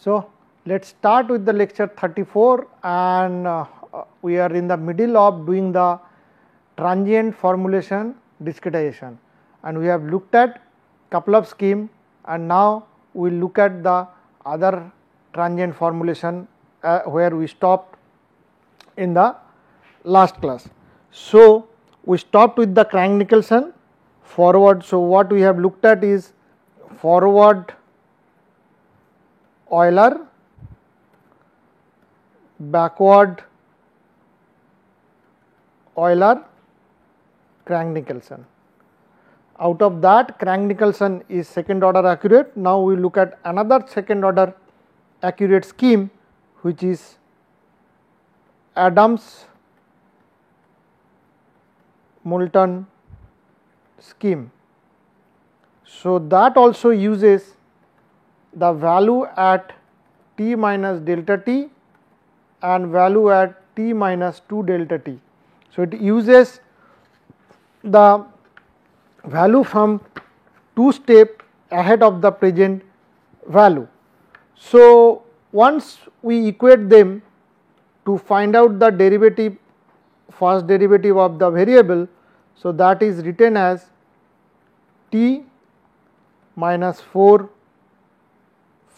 So, let us start with the lecture 34, and we are in the middle of doing the transient formulation discretization, and we have looked at couple of scheme, and now we will look at the other transient formulation where we stopped in the last class. So, we stopped with the Crank-Nicolson forward. So, what we have looked at is forward Euler, backward Euler, Crank-Nicolson. Out of that, Crank-Nicolson is second order accurate. Now, we look at another second order accurate scheme, which is Adams-Moulton scheme. So, that also uses the value at t minus delta t and value at t minus 2 delta t. So, it uses the value from 2 step ahead of the present value. So, once we equate them to find out the derivative, first derivative of the variable, so that is written as t minus 4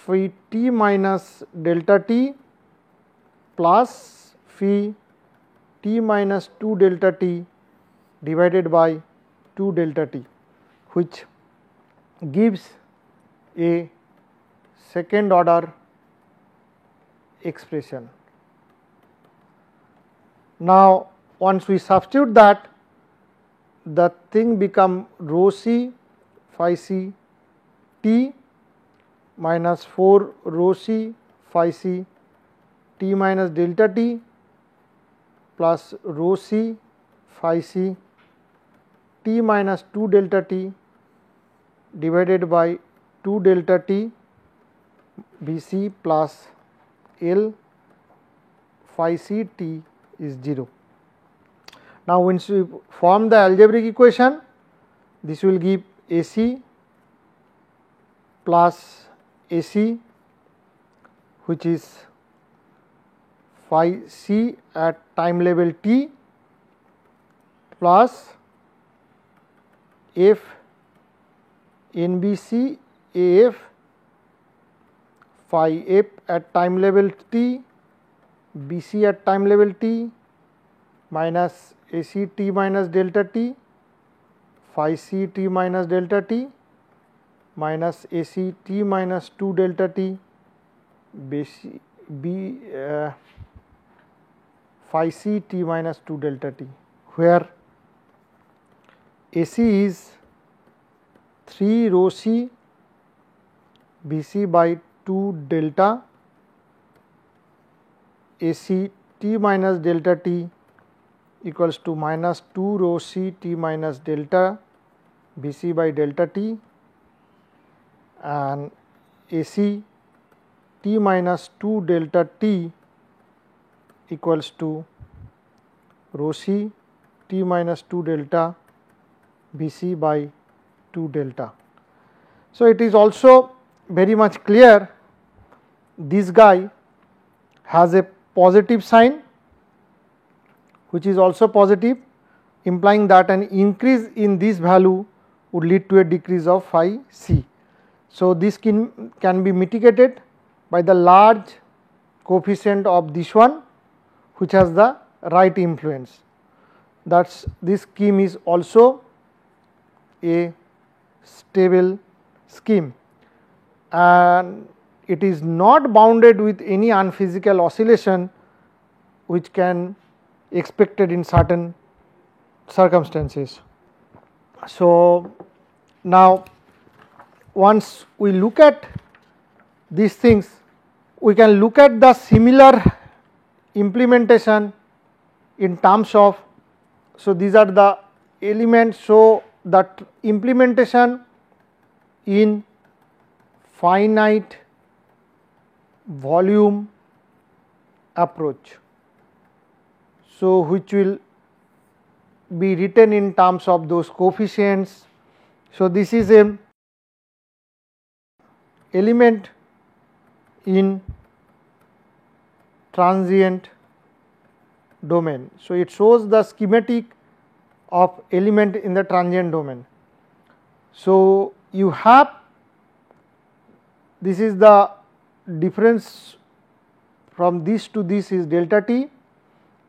phi t minus delta t plus phi t minus 2 delta t divided by 2 delta t, which gives a second order expression. Now, once we substitute that, the thing become rho c phi c t minus 4 rho c phi c t minus delta t plus rho c phi c t minus 2 delta t divided by 2 delta t b c plus L phi c t is 0. Now, once we form the algebraic equation, this will give A c plus A c, which is phi c at time level t plus f n b c A f phi f at time level t, b c at time level t minus A c t minus delta t, phi c t minus delta t minus A c t minus 2 delta t phi c t minus 2 delta t, where A c is 3 rho c b c by 2 delta A c t minus delta t equals to minus 2 rho c t minus delta b c by delta t, and A c t minus 2 delta t equals to rho c t minus 2 delta b c by 2 delta. So, it is also very much clear this guy has a positive sign, which is also positive, implying that an increase in this value would lead to a decrease of phi c. So, this can be mitigated by the large coefficient of this one, which has the right influence. That's this scheme is also a stable scheme, and it is not bounded with any unphysical oscillation which can expected in certain circumstances. So, now once we look at these things, we can look at the similar implementation in terms of, so these are the elements. So, that implementation in finite volume approach, so which will be written in terms of those coefficients. So, this is a element in transient domain. So, it shows the schematic of element in the transient domain. So, you have this is the difference from this to this is delta t,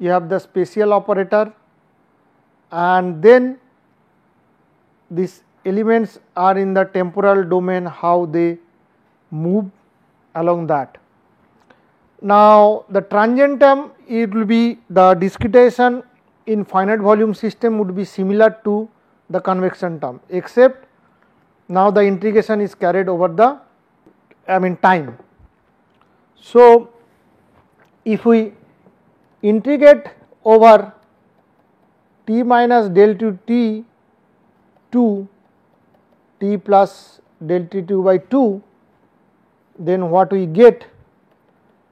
you have the spatial operator, and then these elements are in the temporal domain, how they move along that. Now, the transient term, it will be the discretization in finite volume system would be similar to the convection term, except now the integration is carried over the time. So, if we integrate over t minus del t to t plus del t2 by 2, then what we get,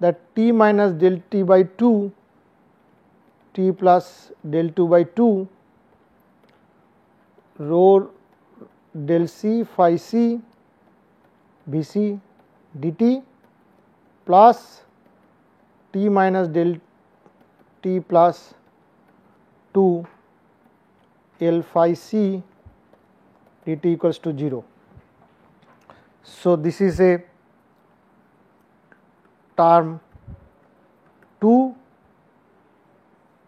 that t minus del t by 2 t plus del 2 by 2 rho del c phi c b c dt plus t minus del t plus 2 L phi c dt equals to 0. So, this is a term 2,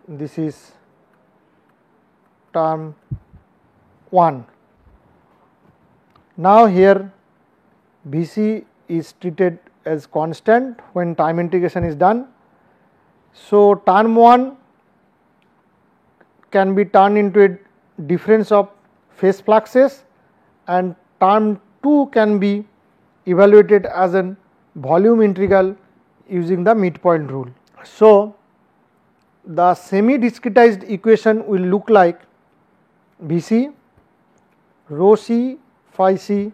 this is term 1. Now, here B c is treated as constant when time integration is done. So, term 1 can be turned into a difference of phase fluxes, and term 2 can be evaluated as a volume integral using the midpoint rule. So, the semi discretized equation will look like B c rho c phi c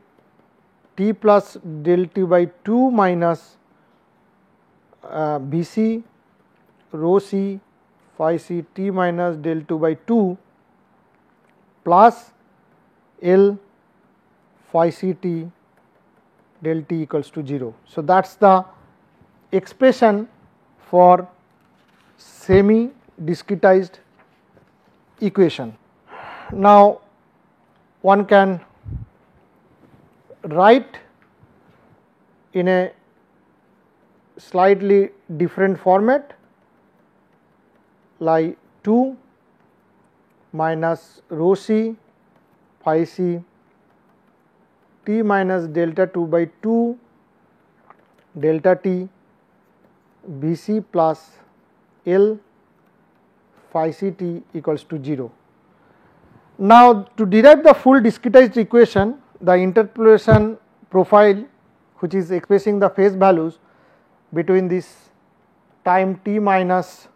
t plus del t by 2 minus B c rho c phi c t minus del 2 by 2 plus L phi c t del t equals to 0. So, that is the expression for semi discretized equation. Now, one can write in a slightly different format, like 2 minus rho c phi c t minus delta 2 by 2 delta t B c plus L phi c t equals to 0. Now, to derive the full discretized equation, the interpolation profile, which is expressing the phase values between this time t minus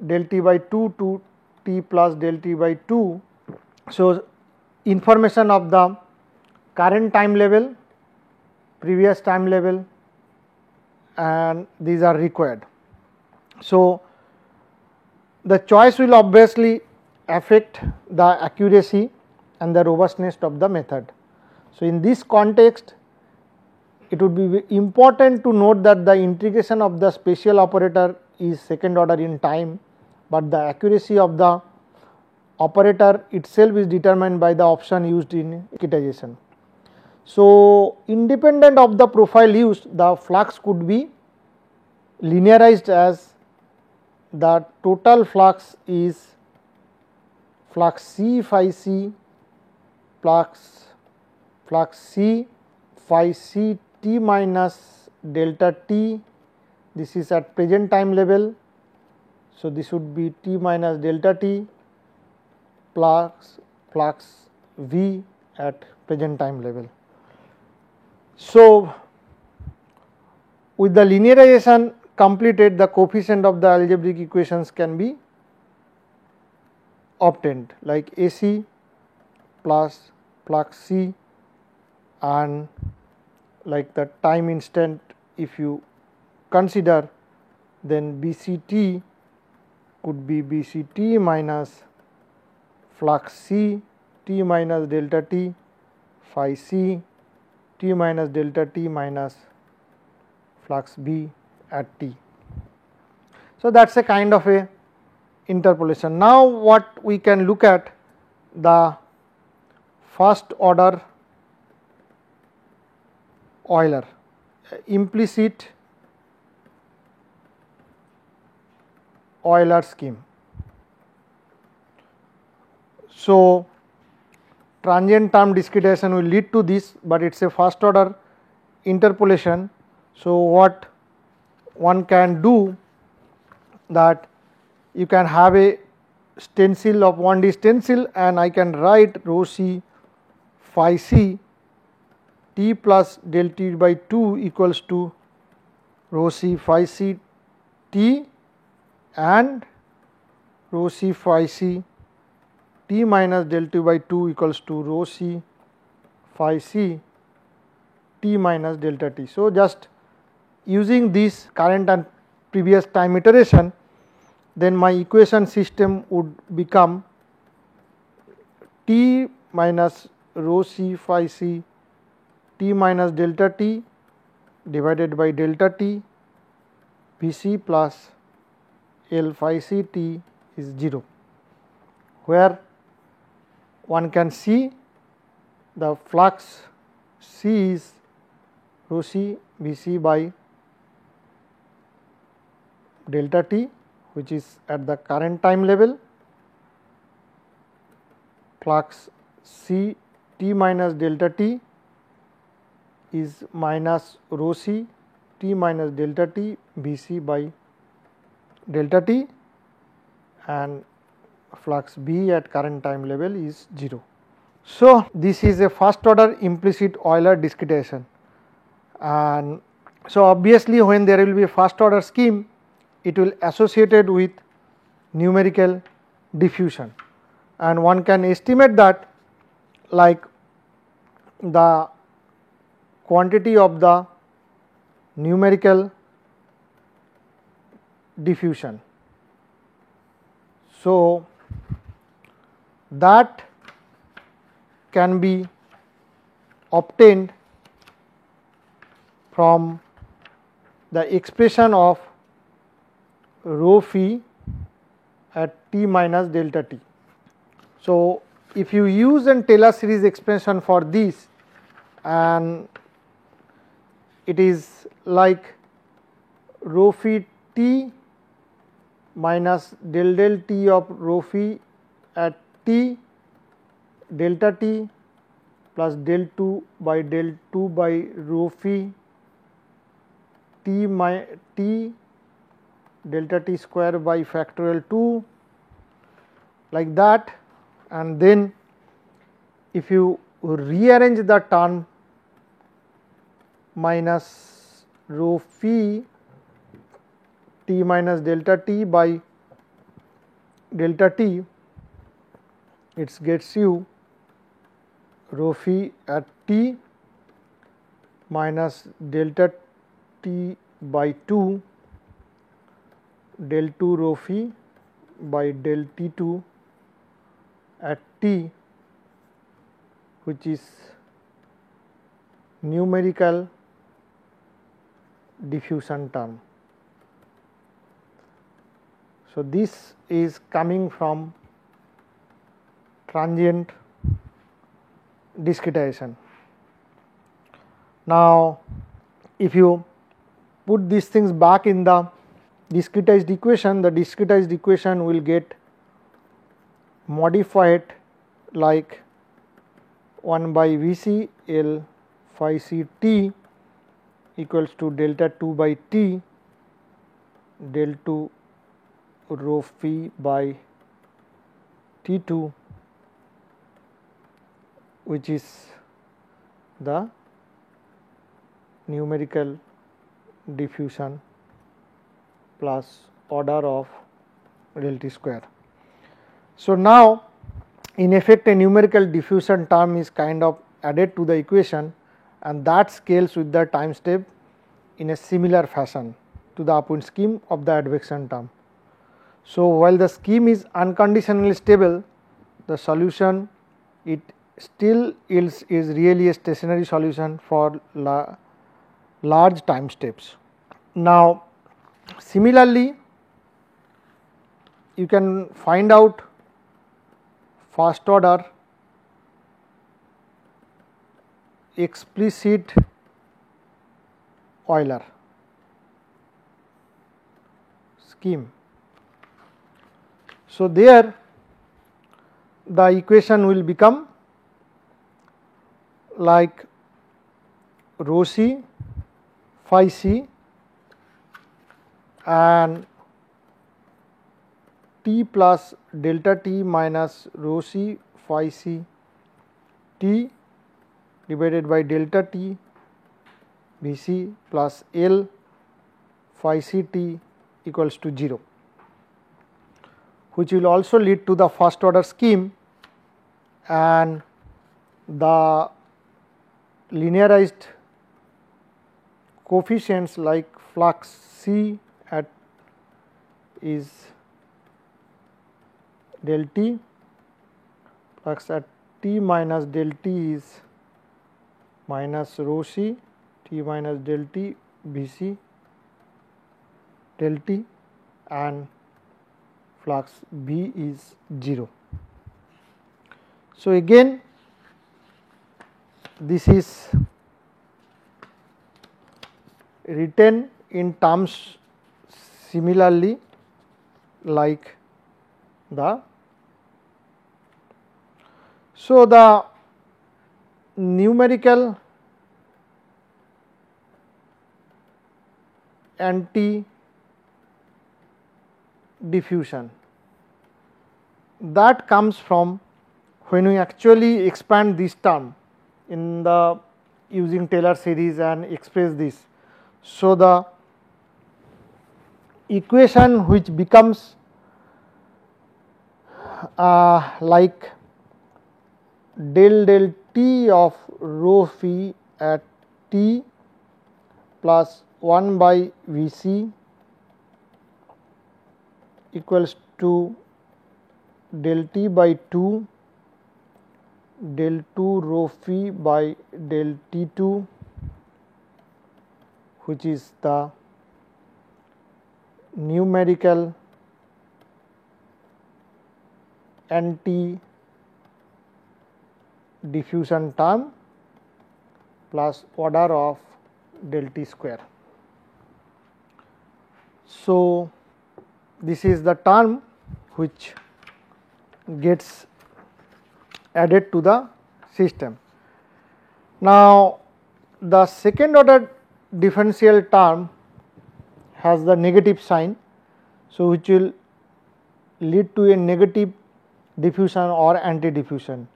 del t by 2 to t plus del t by 2. So, information of the current time level, previous time level, and these are required. So, the choice will obviously affect the accuracy and the robustness of the method. So, in this context, it would be important to note that the integration of the spatial operator is second order in time, but the accuracy of the operator itself is determined by the option used in discretization. So, independent of the profile used, the flux could be linearized as the total flux is flux C phi C plus flux C phi C t minus delta t, this is at present time level. So, this would be t minus delta t plus flux V at present time level. So, with the linearization completed, the coefficient of the algebraic equations can be obtained, like A c plus flux C, and like the time instant if you consider, then B c t could be B c t minus flux C t minus delta t phi C t minus delta t minus flux B at t. So, that is a kind of a interpolation. Now, what we can look at the first order Euler, implicit Euler scheme. So, transient term discretization will lead to this, but it is a first order interpolation. So, what one can do, that you can have a stencil of 1D stencil, and I can write rho c phi c t plus del t by 2 equals to rho c phi c t and rho c phi c t minus del t by 2 equals to rho c phi c t minus delta t. So, just using this current and previous time iteration, then my equation system would become t minus rho c phi c t minus delta t divided by delta t V c plus L phi c t is 0, where one can see the flux C is rho c V c by delta t, which is at the current time level, flux C t minus delta t is minus rho c t minus delta t V c by delta t, and flux B at current time level is 0. So, this is a first order implicit Euler discretization, and so obviously when there will be a first order scheme, it will associated with numerical diffusion, and one can estimate that like the quantity of the numerical diffusion. So, that can be obtained from the expression of rho phi at t minus delta t. So, if you use an Taylor series expression for this, and it is like rho phi t minus del t of rho phi at t delta t plus del 2 by rho phi t delta t square by factorial 2, like that, and then if you rearrange the term minus rho phi t minus delta t by delta t, it gets you rho phi at t minus delta t by 2 del 2 rho phi by del t 2 at t, which is numerical diffusion term. So, this is coming from transient discretization. Now, if you put these things back in the discretized equation, the discretized equation will get modified like 1 by V c L phi c t equals to delta 2 by t del 2 rho phi by t 2, which is the numerical diffusion plus order of del t square. So, now in effect a numerical diffusion term is kind of added to the equation, and that scales with the time step in a similar fashion to the upwind scheme of the advection term. So, while the scheme is unconditionally stable, the solution it still is really a stationary solution for large time steps. Now, similarly, you can find out first order explicit Euler scheme. So, there the equation will become like rho c phi c and t plus delta t minus rho c phi c t divided by delta t v c plus L phi c t equals to 0, which will also lead to the first order scheme, and the linearized coefficients like flux C at is del t, flux at t minus del t is minus rho c t minus del t v c del t, and flux B is 0. So, again this is written in terms similarly like the. So, the numerical anti diffusion that comes from when we actually expand this term in the using Taylor series and express this. So, the equation which becomes like del t of rho phi at t plus 1 by V c equals to del t by 2 del 2 rho phi by del t 2, which is the numerical anti diffusion term plus order of del t square. So, this is the term which gets added to the system. Now, the second order differential term has the negative sign. So, which will lead to a negative diffusion or anti diffusion.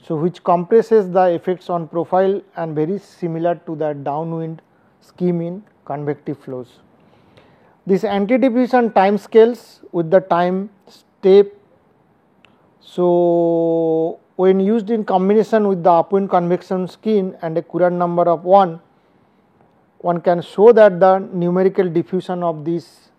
So, which compresses the effects on profile and very similar to the downwind scheme in convective flows. This anti diffusion time scales with the time step. So, when used in combination with the upwind convection scheme and a Courant number of 1, one can show that the numerical diffusion of this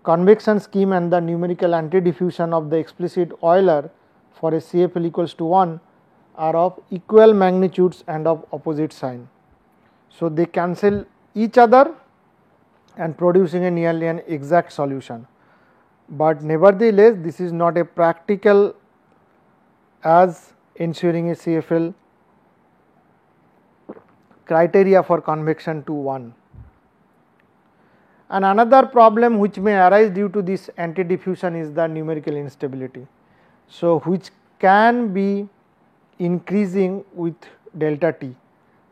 convection scheme and the numerical anti diffusion of the explicit Euler for a CFL equals to 1 are of equal magnitudes and of opposite sign. So, they cancel each other and producing a nearly an exact solution, but nevertheless this is not a practical as ensuring a CFL criteria for convection to 1. And another problem which may arise due to this anti diffusion is the numerical instability. So, which can be increasing with delta t.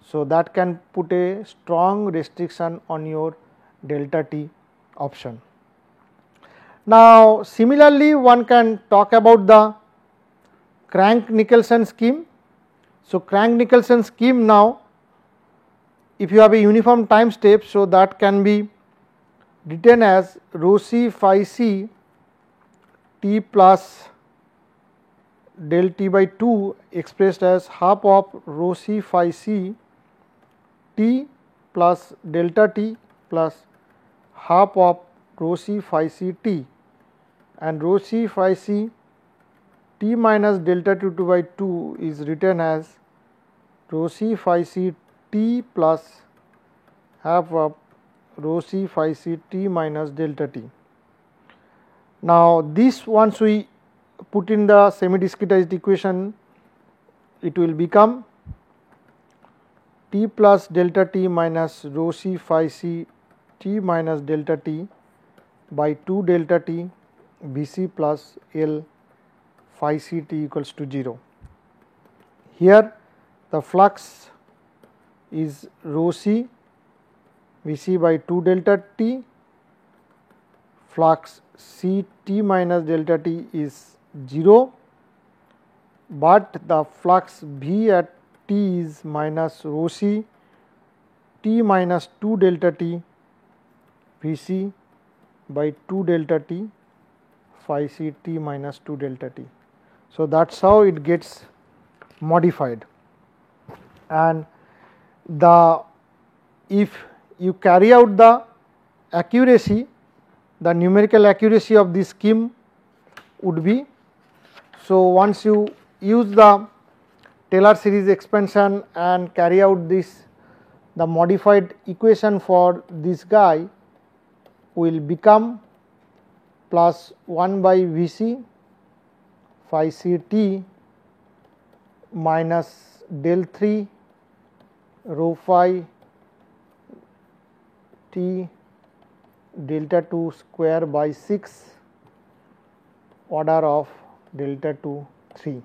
So, that can put a strong restriction on your delta t option. Now, similarly one can talk about the Crank-Nicholson scheme. So, Crank-Nicholson scheme now, if you have a uniform time step, so that can be written as rho c phi c t plus del t by 2 expressed as half of rho c phi c t plus delta t plus half of rho c phi c t, and rho c phi c t minus delta t 2 by 2 is written as rho c phi c t plus half of rho c phi c t minus delta t. Now, this once we put in the semi discretized equation, it will become t plus delta t minus rho c phi c t minus delta t by 2 delta t V c plus L phi c t equals to 0. Here the flux is rho c V c by 2 delta t, flux C t minus delta t is 0, but the flux V at t is minus rho c t minus 2 delta t V c by 2 delta t phi c t minus 2 delta t. So, that is how it gets modified, and if you carry out the accuracy, the numerical accuracy of this scheme would be, so once you use the Taylor series expansion and carry out this, the modified equation for this guy will become plus 1 by V c phi c t minus del 3 rho phi t delta 2 square by 6 order of delta 2 3.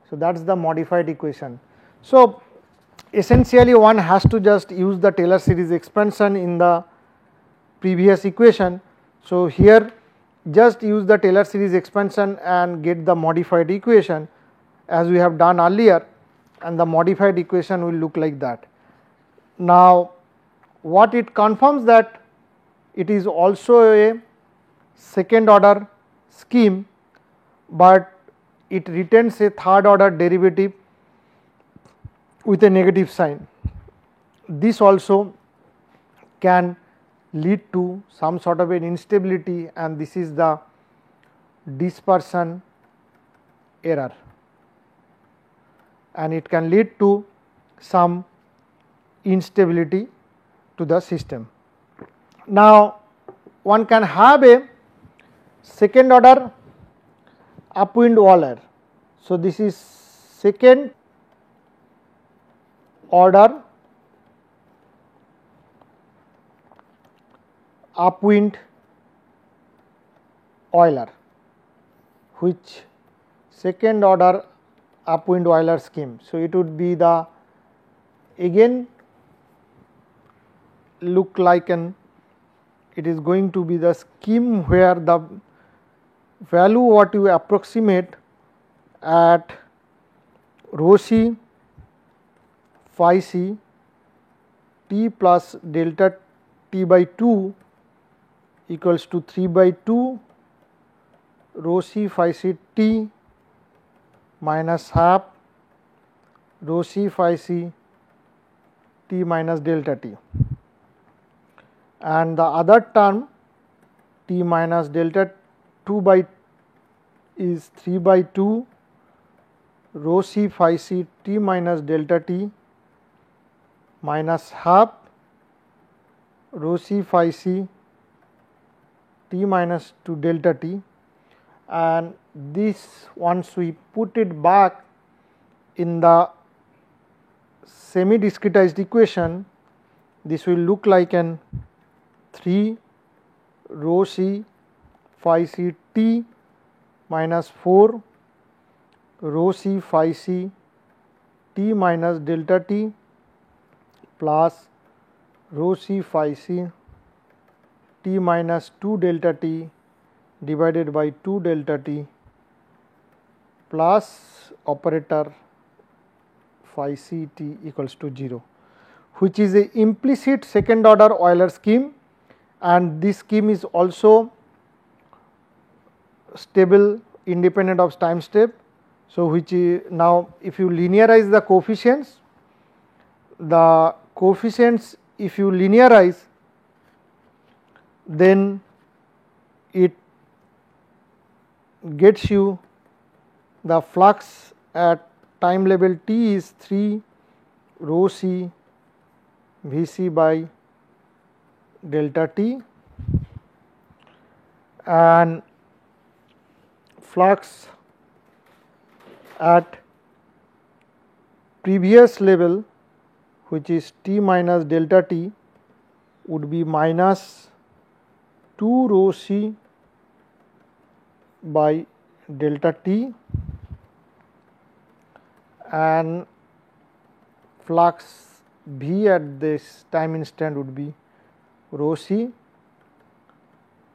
So, that is the modified equation. So, essentially one has to just use the Taylor series expansion in the previous equation. So, here just use the Taylor series expansion and get the modified equation as we have done earlier, and the modified equation will look like that. Now, what it confirms that it is also a second order scheme, but it retains a third order derivative with a negative sign. This also can lead to some sort of an instability, and this is the dispersion error, and it can lead to some instability to the system. Now, one can have a second order upwind Euler. So, this is second order upwind Euler, which second order upwind Euler scheme. So, it would be the again look like it is going to be the scheme where the value what you approximate at rho c phi c t plus delta t by 2 equals to 3 by 2 rho c phi c t minus half rho c phi c t minus delta t, and the other term t minus delta 2 by is 3 by 2 rho c phi c t minus delta t minus half rho c phi c t minus 2 delta t, and this once we put it back in the semi discretized equation, this will look like an 3 rho c phi c t minus 4 rho c phi c t minus delta t plus rho c phi c t minus 2 delta t divided by 2 delta t plus operator phi c t equals to 0, which is a implicit second order Euler scheme, and this scheme is also stable independent of time step. So, which is now if you linearize the coefficients if you linearize, then it gets you the flux at time level t is 3 rho c V c by delta t, and flux at previous level, which is t minus delta t, would be minus 2 rho c by delta t, and flux V at this time instant would be rho c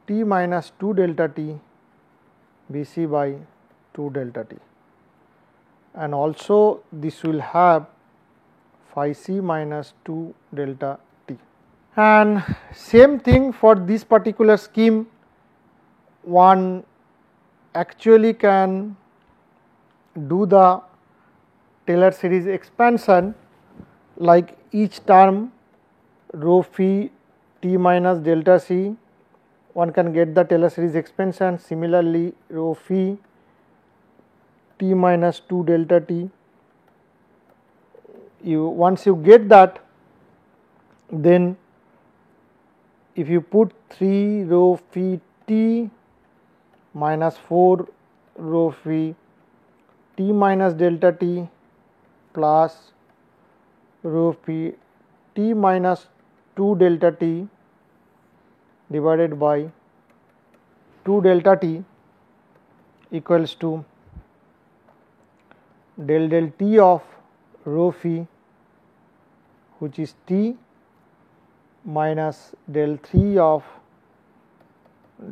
t minus 2 delta t V c by 2 delta t, and also this will have phi c minus 2 delta t. And same thing for this particular scheme, one actually can do the Taylor series expansion, like each term rho phi t minus delta c, one can get the Taylor series expansion. Similarly, rho phi t minus 2 delta t, once you get that, then if you put 3 rho phi t minus 4 rho phi t minus delta t plus rho phi t minus 2 delta t divided by 2 delta t equals to del t of rho phi, which is t, minus del 3 of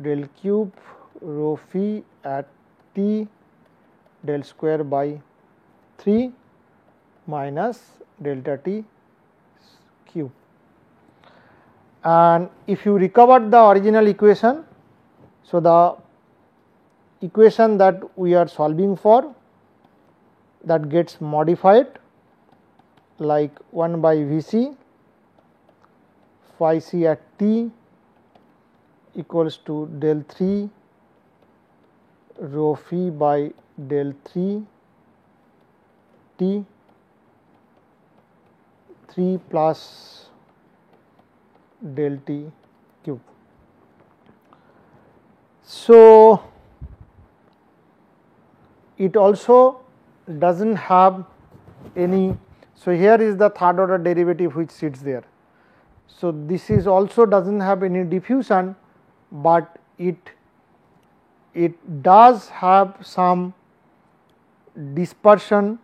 del cube rho phi at t del square by 3 minus delta t cube. And if you recover the original equation, so the equation that we are solving for, that gets modified like 1 by V c phi c at t equals to del 3 rho phi by del 3 t 3 plus del t cube. So, it also does not have any, so here is the third order derivative which sits there. So, this is also does not have any diffusion, but it does have some dispersion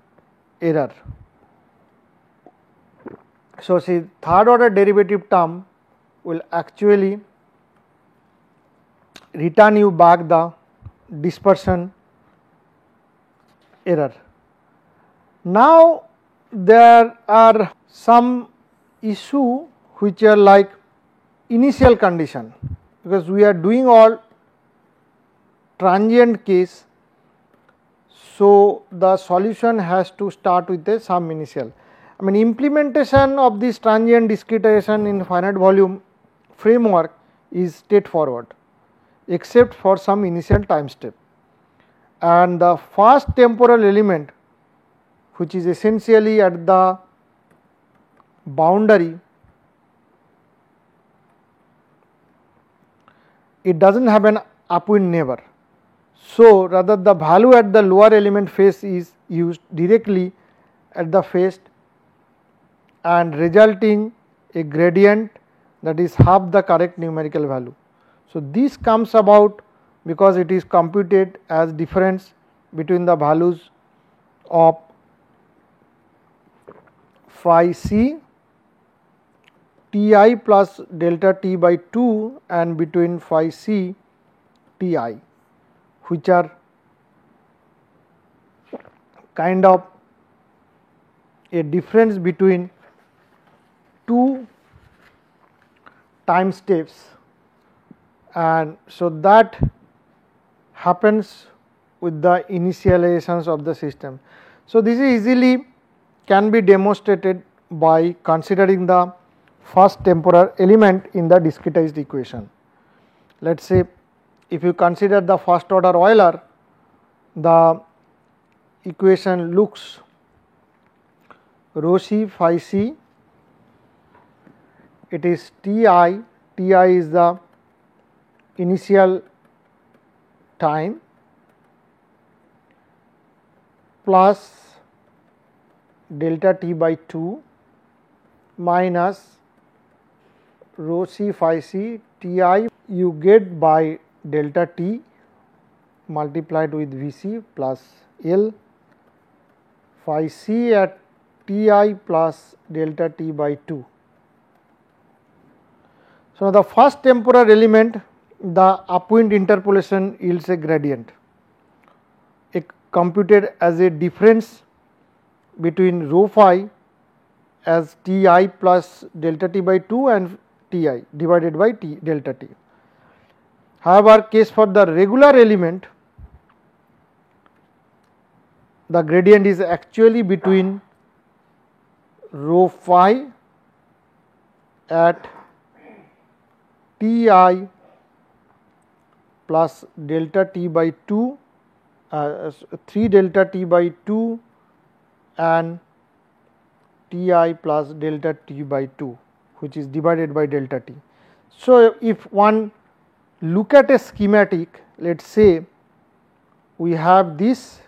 error. So, see, third order derivative term will actually return you back the dispersion error. Now, there are some issue which are like initial condition, because we are doing all transient case. So, the solution has to start with a some initial. I mean, implementation of this transient discretization in finite volume framework is straightforward, except for some initial time step. And the first temporal element, which is essentially at the boundary, it does not have an upwind neighbor. So, rather the value at the lower element face is used directly at the face and resulting a gradient that is half the correct numerical value. So, this comes about because it is computed as difference between the values of phi c Ti plus delta t by 2 and between phi c Ti, which are kind of a difference between two time steps, and so that happens with the initializations of the system. So, this is easily can be demonstrated by considering the first temporal element in the discretized equation. Let us say if you consider the first order Euler, the equation looks rho c phi c, it is Ti Ti is the initial time plus delta t by 2 minus rho c phi c Ti you get by delta t multiplied with Vc plus L phi c at Ti plus delta t by 2. So, the first temporal element, the upwind interpolation yields a gradient computed as a difference between rho phi as Ti plus delta t by 2 and Ti divided by delta t. However, case for the regular element, the gradient is actually between rho phi at Ti plus delta t by 2 3 delta t by 2 and Ti plus delta t by 2, which is divided by delta t. So, if one look at a schematic, let us say we have this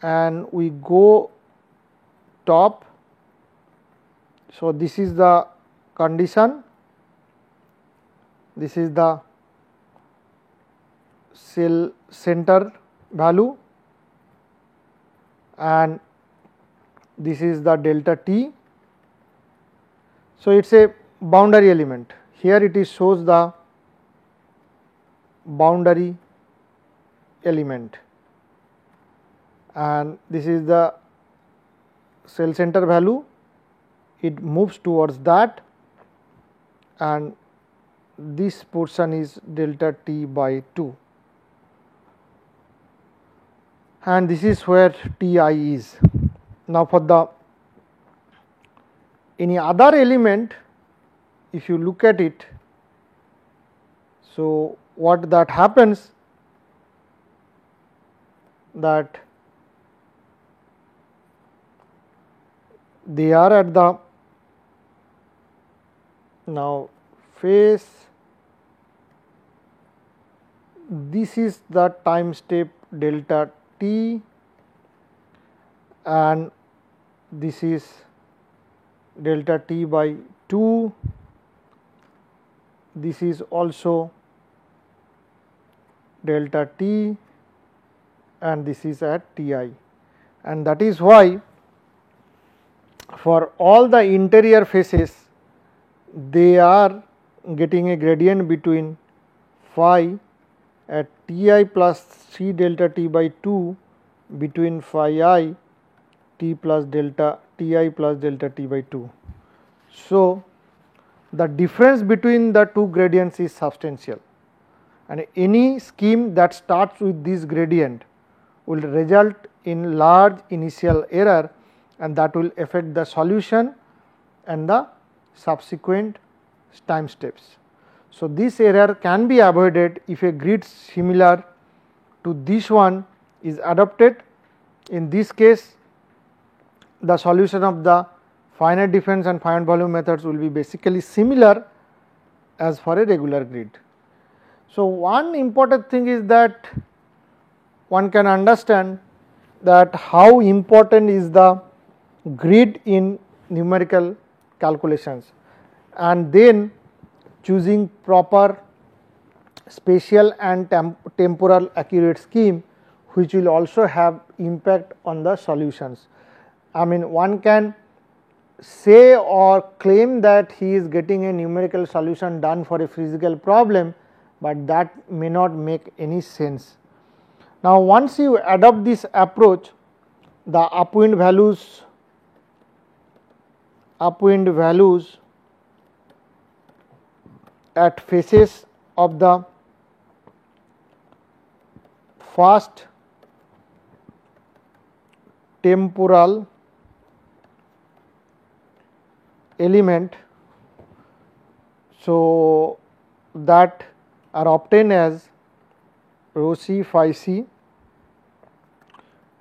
and we go top. So, this is the condition, this is the cell center value and this is the delta t. So, it is a boundary element. Here it is shows the boundary element and this is the cell center value, it moves towards that and this portion is delta t by 2 and this is where Ti is. Now, for the any other element, if you look at it, so what that happens, that they are at the now phase, this is the time step delta t and this is delta t by 2, this is also delta t and this is at Ti, and that is why for all the interior phases they are getting a gradient between phi at Ti plus 3 delta t by 2 between phi I t plus delta Ti plus delta t by 2. So, the difference between the two gradients is substantial, and any scheme that starts with this gradient will result in large initial error and that will affect the solution and the subsequent time steps. So, this error can be avoided if a grid similar to this one is adopted. In this case, the solution of the finite difference and finite volume methods will be basically similar as for a regular grid. So, one important thing is that one can understand that how important is the grid in numerical calculations, and then choosing proper spatial and temporal accurate scheme which will also have impact on the solutions. I mean, one can say or claim that he is getting a numerical solution done for a physical problem, but that may not make any sense. Now, once you adopt this approach, the upwind values at phases of the first temporal element, so that are obtained as rho c phi c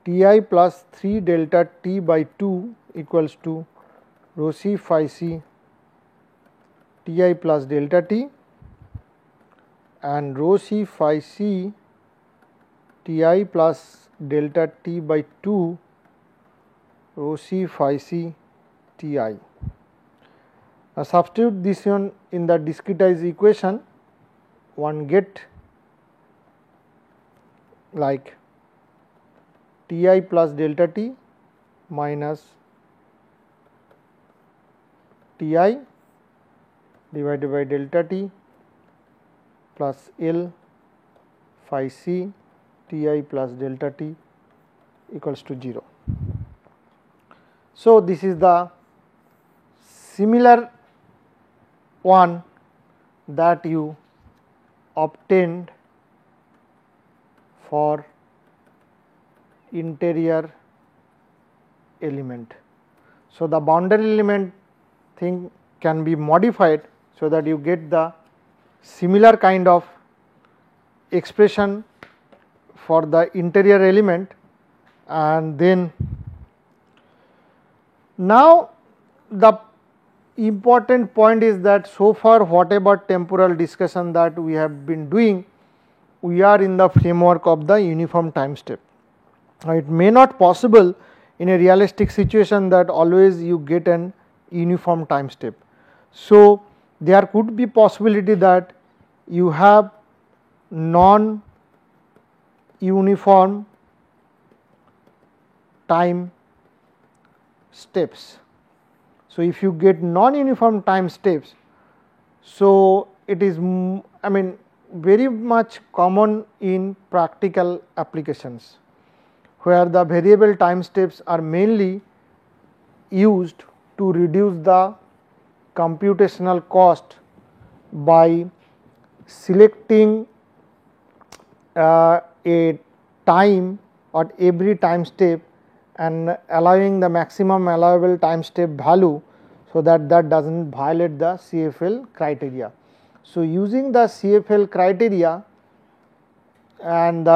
Ti plus 3 delta t by 2 equals to rho c phi c Ti plus delta t and rho c phi c Ti plus delta t by 2 rho c phi c Ti. Now, substitute this one in the discretized equation, one get like Ti plus delta t minus Ti divided by delta t plus L phi c Ti plus delta t equals to 0. So, this is the similar one that you obtained for interior element. So, the boundary element thing can be modified so that you get the similar kind of expression for the interior element, and then now the important point is that so far whatever temporal discussion that we have been doing, we are in the framework of the uniform time step. Now, it may not possible in a realistic situation that always you get an uniform time step. So, there could be possibility that you have non uniform time steps. So, if you get non uniform time steps, so it is very much common in practical applications, where the variable time steps are mainly used to reduce the computational cost by selecting a time at every time step and allowing the maximum allowable time step value, so that does not violate the CFL criteria. So, using the CFL criteria and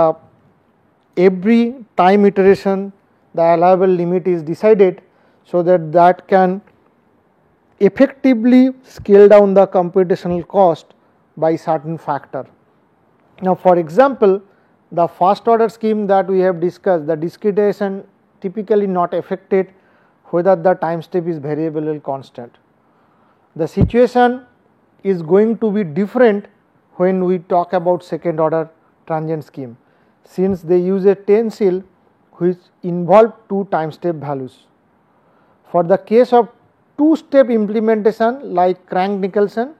every time iteration the allowable limit is decided, so that can effectively scale down the computational cost by certain factor. Now, for example, the first order scheme that we have discussed, the discretization typically not affected whether the time step is variable or constant. The situation is going to be different when we talk about second order transient scheme, since they use a tensile which involve two time step values. For the case of two step implementation like Crank-Nicolson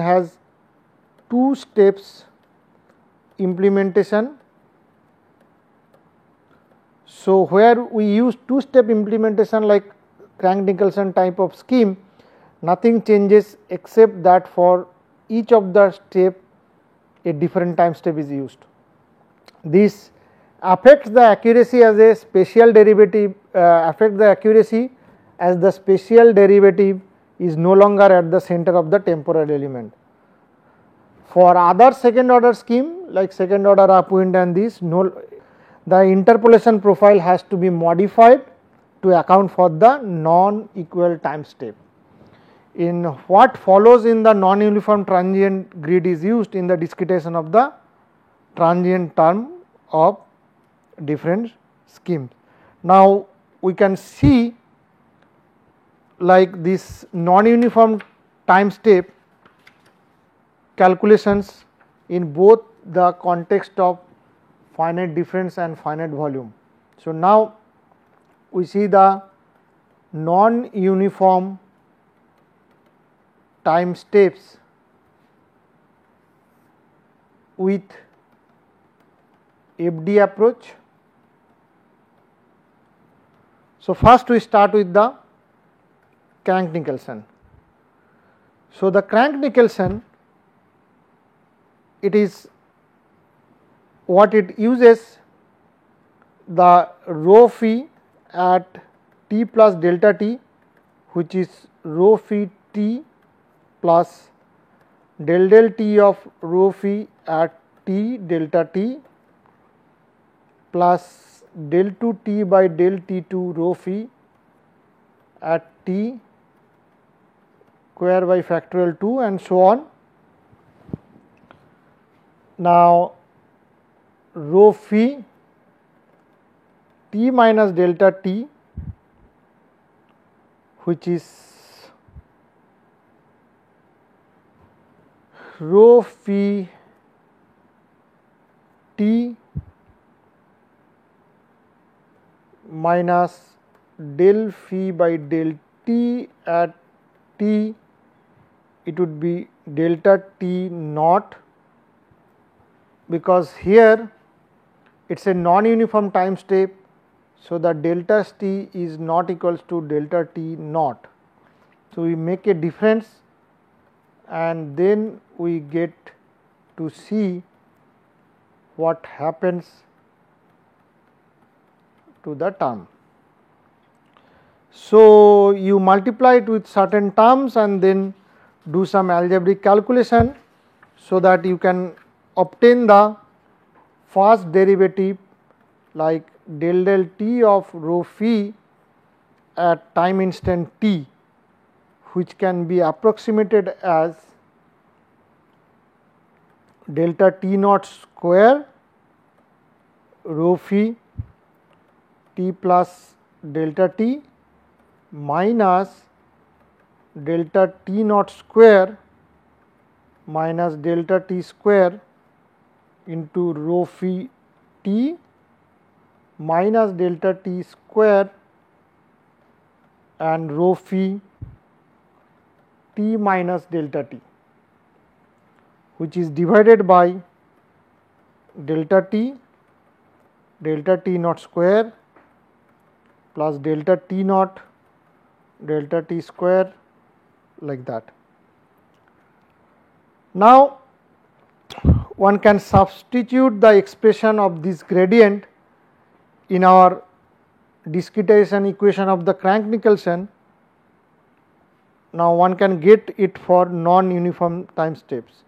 has two steps implementation. So, where we use two step implementation like Crank-Nicolson type of scheme, nothing changes except that for each of the step a different time step is used. This affects the accuracy as a spatial derivative, as the spatial derivative is no longer at the center of the temporal element. For other second order scheme like second order upwind and this, the interpolation profile has to be modified to account for the non equal time step. In what follows in the non uniform transient grid is used in the discretization of the transient term of different schemes. Now, we can see like this non uniform time step calculations in both the context of finite difference and finite volume. So, now we see the non uniform time steps with FD approach. So, first we start with the Crank-Nicolson. So, the Crank-Nicolson, it is what it uses the rho phi at t plus delta t, which is rho phi t plus del t of rho phi at t delta t plus del 2 t by del t 2 rho phi at t square by factorial 2 and so on. Now, rho phi t minus delta t, which is rho phi t minus del phi by del t at t, it would be delta t naught, because here it is a non-uniform time step. So, the delta t is not equals to delta t naught. So, we make a difference and then we get to see what happens to the term. So, you multiply it with certain terms and then do some algebraic calculation, so that you can obtain the first derivative like del t of rho phi at time instant t, which can be approximated as delta t naught square rho phi t plus delta t minus delta t naught square minus delta t square into rho phi t minus delta t square and rho phi t minus delta t, which is divided by delta t naught square plus delta t naught delta t square, like that. Now, one can substitute the expression of this gradient in our discretization equation of the Crank-Nicolson. Now, one can get it for non-uniform time steps.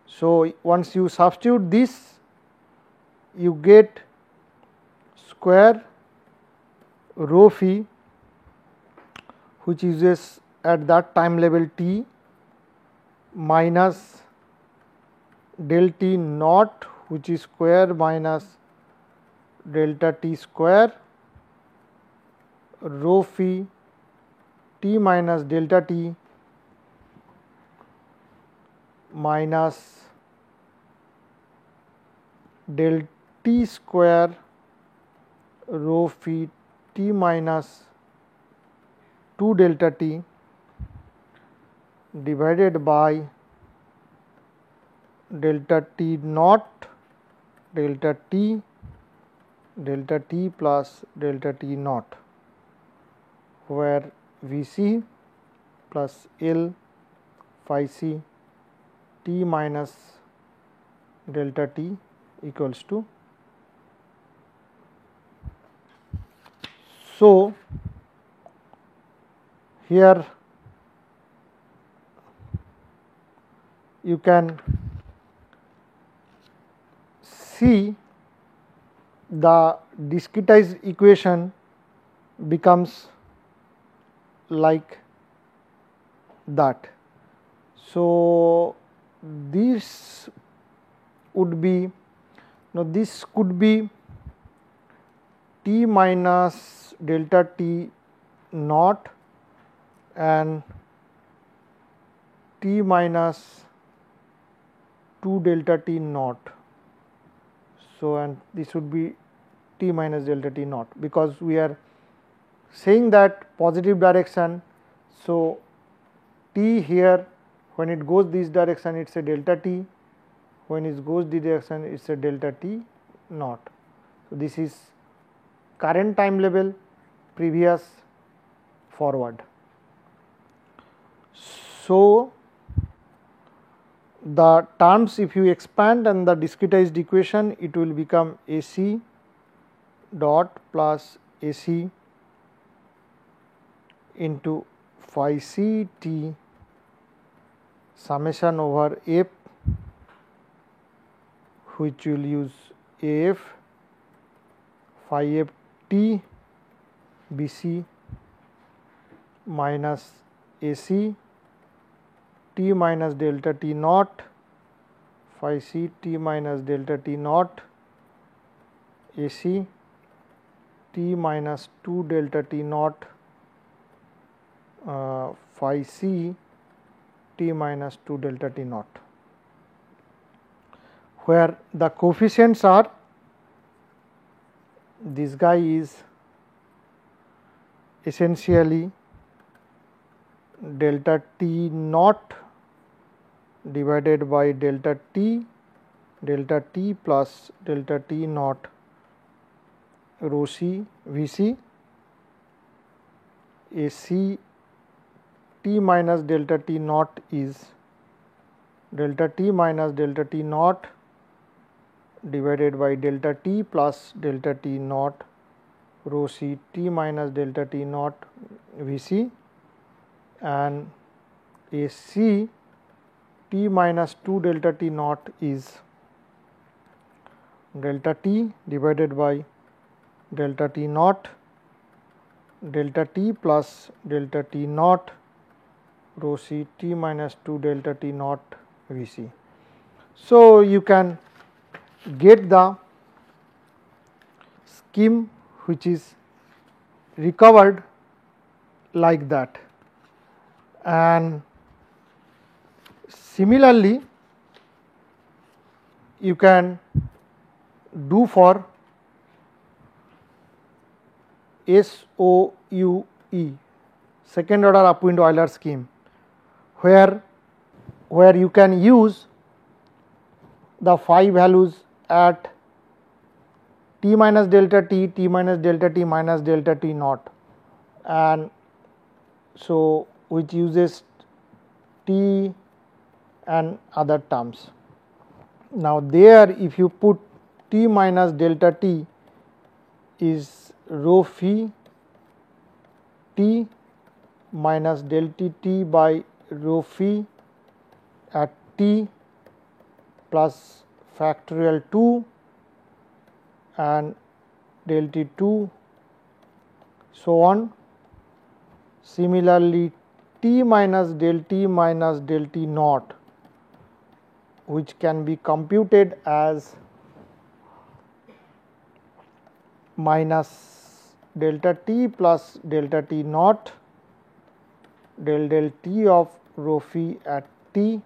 So, once you substitute this, you get square rho phi, which uses at that time level t, minus del t naught, which is square minus delta t square, rho phi t minus delta t minus del t square rho phi t minus 2 delta t divided by delta t naught delta t plus delta t naught, where V c plus L phi c t minus delta t equals to. So, here you can see the discretized equation becomes like that. So, this would be, now this could be t minus delta t naught and t minus 2 delta t naught. So, and this would be t minus delta t naught, because we are saying that positive direction. So, t here when it goes this direction it is a delta t, when it goes this direction it is a delta t naught. So, this is current time level, previous, forward. So, the terms if you expand and the discretized equation, it will become A c dot plus A c into phi c t summation over f, which will use A f phi f t B c minus A c T minus delta T naught phi c T minus delta T naught AC T minus 2 delta T naught phi c T minus 2 delta T naught, where the coefficients are, this guy is essentially delta T naught divided by delta T plus delta T naught rho c V c, A c T minus delta T naught is delta T minus delta T naught divided by delta T plus delta T naught rho c T minus delta T naught V c, and A c T minus 2 delta T naught is delta T divided by delta T naught delta T plus delta T naught rho c T minus 2 delta T naught V c. So, you can get the scheme which is recovered like that, and similarly you can do for SOUE, second order upwind Euler scheme, where you can use the phi values at T minus delta T, T minus delta T minus delta T naught, and so which uses T and other terms. Now, there if you put T minus delta T is rho phi T minus delta T by rho phi at T plus factorial 2 and delta 2 so on. Similarly, T minus delta T minus delta T naught, which can be computed as minus delta T plus delta T naught del T of rho phi at T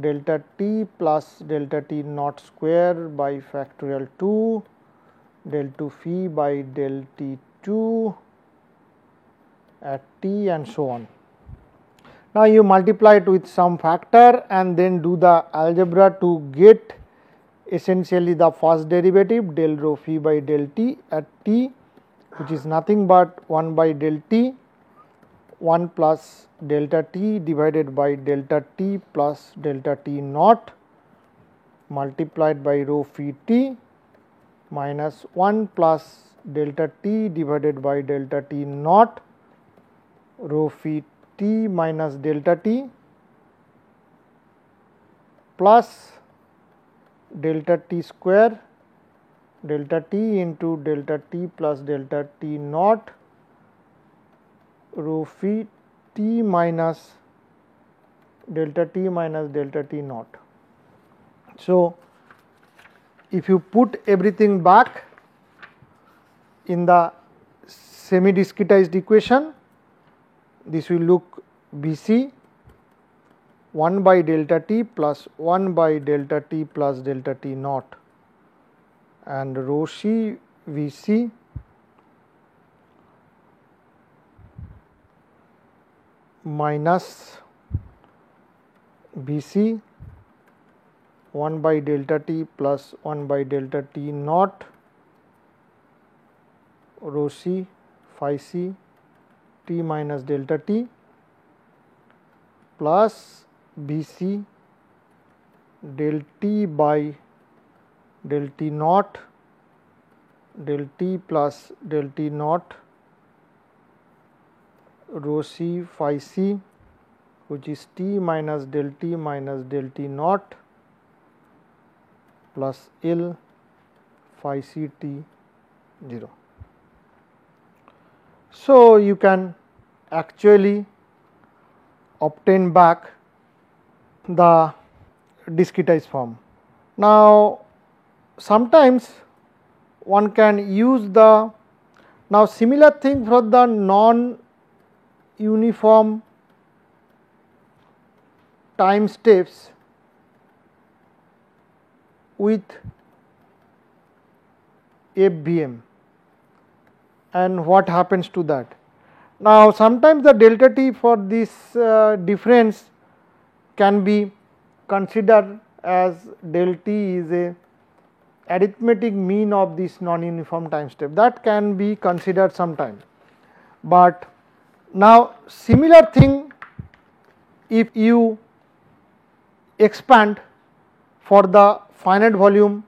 delta T plus delta T naught square by factorial 2 del 2 phi by del T 2 at T and so on. Now, you multiply it with some factor and then do the algebra to get essentially the first derivative del rho phi by del T at T, which is nothing but 1 by del T 1 plus delta T divided by delta T plus delta T naught multiplied by rho phi T minus 1 plus delta T divided by delta T naught rho phi T minus delta T plus delta T square delta T into delta T plus delta T naught rho phi T minus delta T minus delta T naught. So, if you put everything back in the semi discretized equation, this will look B c 1 by delta T plus 1 by delta T plus delta T naught and rho c V c minus B c 1 by delta T plus 1 by delta T naught rho c phi c T minus delta T plus B c del T by del T naught del T plus del T naught rho c phi c, which is T minus del T naught plus L phi c T 0. So, you can actually obtain back the discretized form. Now, sometimes one can use the similar thing for the non uniform time steps with FVM, and what happens to that. Now, sometimes the delta t for this difference can be considered as del t is a arithmetic mean of this non-uniform time step, that can be considered sometime. But now similar thing if you expand for the finite volume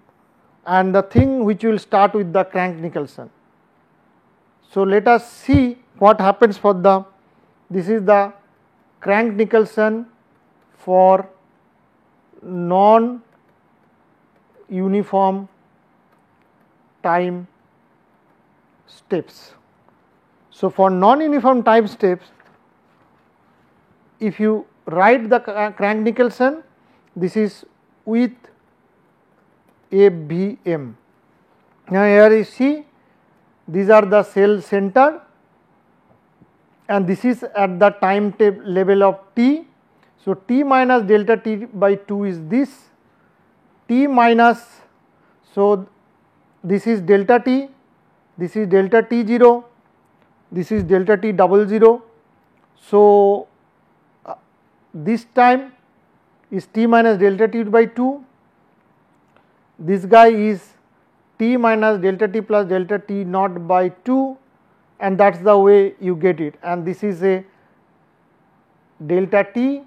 and the thing which will start with the Crank-Nicolson. So, let us see what happens for the, this is the Crank-Nicolson for non uniform time steps. So, for non uniform time steps, if you write the Crank-Nicolson, this is with FVM. Now, here you see these are the cell center and this is at the time level of t. So, t minus delta t by 2 is this, t minus, so this is delta t, this is delta t 0, this is delta t double 0. So, this time is t minus delta t by 2, this guy is t minus delta t plus delta t naught by 2, and that is the way you get it, and this is a delta t,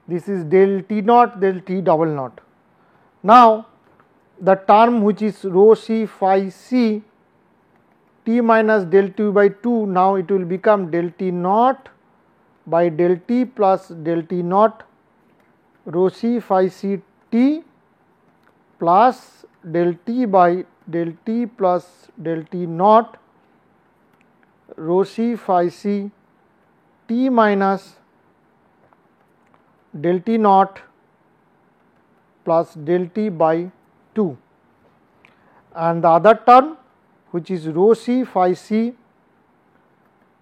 this is del t naught, del t double naught. Now, the term which is rho c phi c t minus del t by 2, now it will become del t naught by del t plus del t naught rho c phi c t plus del t by del t plus del t naught rho c phi c t minus del t naught plus del t by 2, and the other term which is rho c phi c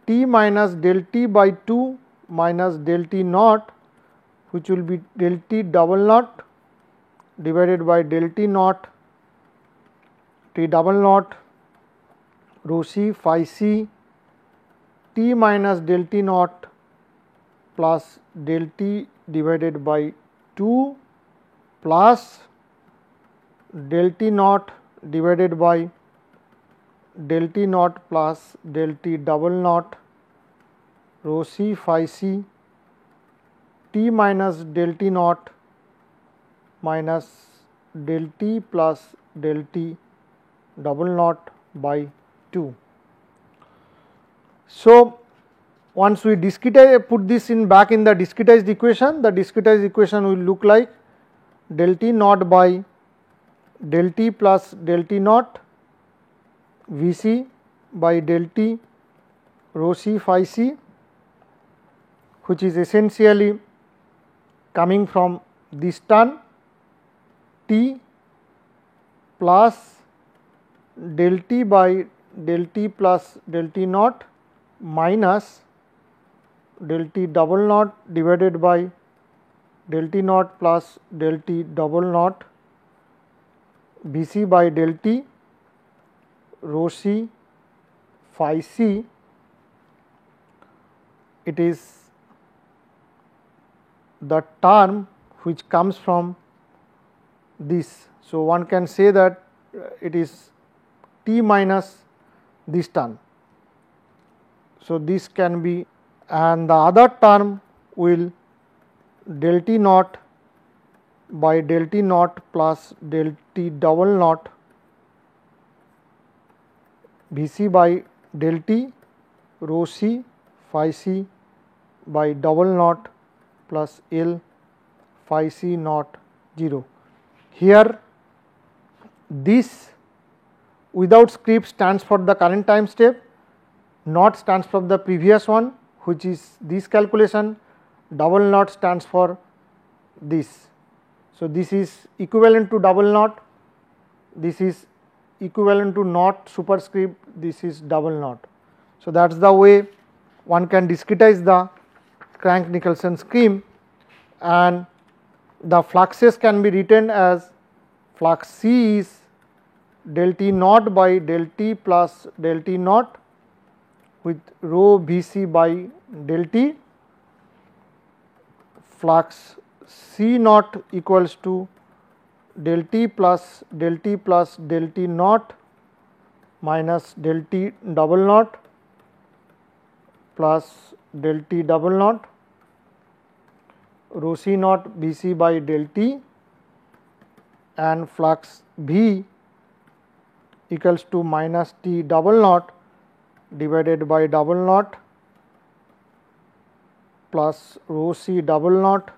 t minus del t by 2 minus del t naught, which will be del t double naught divided by del t naught t double naught rho c phi c t minus del t naught plus del t divided by 2 plus del t naught divided by del t naught plus del t double naught rho c phi c t minus del t naught minus del t plus del t double naught by 2. So, once we discretize, put this in back in the discretized equation, the discretized equation will look like del t naught by del t plus del t naught V c by del t rho c phi c, which is essentially coming from this term t plus del t by del t plus del t naught minus del t double naught divided by del t naught plus del t double naught V c by del t rho c phi c. It is the term which comes from this. So, one can say that it is t minus this term. So, this can be, and the other term will del t naught by del t naught plus del t double naught V c by del t rho c phi c by double naught plus L phi c naught 0. Here this without script stands for the current time step, naught stands for the previous one, which is this calculation, double knot stands for this. So, this is equivalent to double knot, this is equivalent to knot superscript, this is double knot. So, that is the way one can discretize the Crank-Nicolson scheme, and the fluxes can be written as flux C is del T naught by del T plus del T naught with rho Vc by del T. Flux C naught equals to del T plus del T plus del T naught minus del T double naught plus del T double naught rho C naught Vc by del T, and flux V equals to minus T double naught divided by double naught plus rho C double naught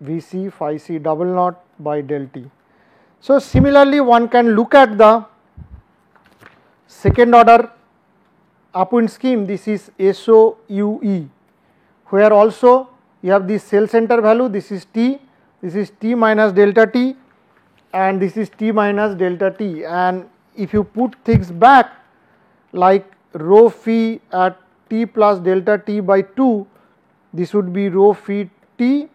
Vc phi C double naught by del T. So, similarly one can look at the second order upwind scheme. This is SOUE, where also you have the cell center value, this is T minus delta T, and this is T minus delta T, and if you put things back like rho phi at T plus delta T by 2, this would be rho phi T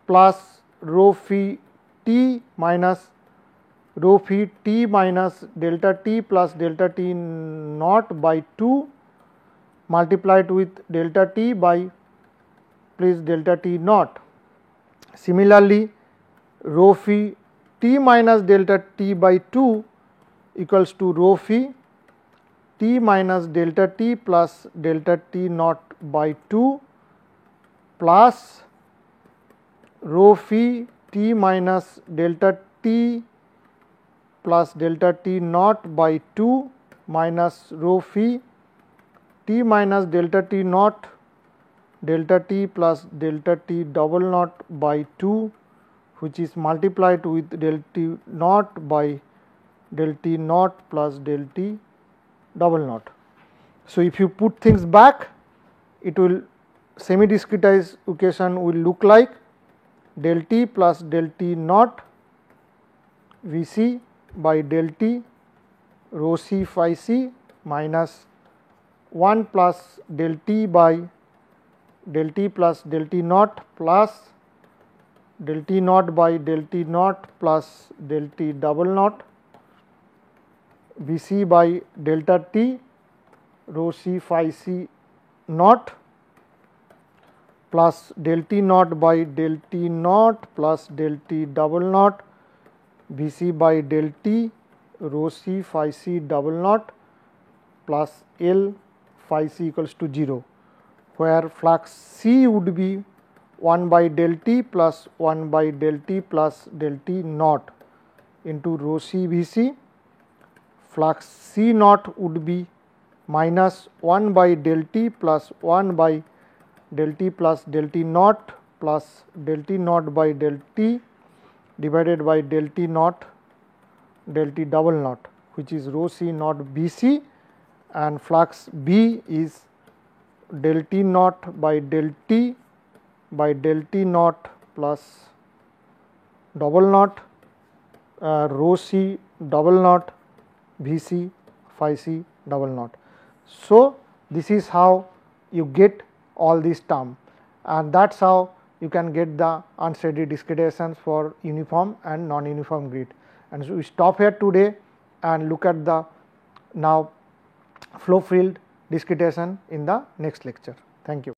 plus rho phi T minus rho phi T minus delta T plus delta T naught by 2 multiplied with delta T by plus delta T naught. Similarly, rho phi T minus delta T by 2 equals to rho phi T minus delta T plus delta T naught by 2 plus rho phi T minus delta T plus delta T naught by 2 minus rho phi T minus delta T naught delta T plus delta T double naught by 2, which is multiplied with del T naught by del T naught plus del T double naught. So, if you put things back, it will semi discretized equation will look like del T plus del T naught Vc by del T rho C phi C minus 1 plus del T by del T plus del T naught plus del T naught by del T naught plus del T double naught Vc by delta T rho C phi C naught plus del T naught by del T naught plus del T double naught Vc by del T rho C phi C double naught plus L phi C equals to 0, where flux C would be 1 by del T plus 1 by del T plus del T naught into rho C Vc. Flux C naught would be minus 1 by del T plus 1 by del T plus del T naught plus del T naught by del T divided by del T naught del T double naught, which is rho C naught Bc, and flux B is del T naught by del T naught plus double naught rho C double naught Vc phi C double naught. So, this is how you get all these terms, and that is how you can get the unsteady discretizations for uniform and non-uniform grid. And so, we stop here today and look at the now flow field discretization in the next lecture. Thank you.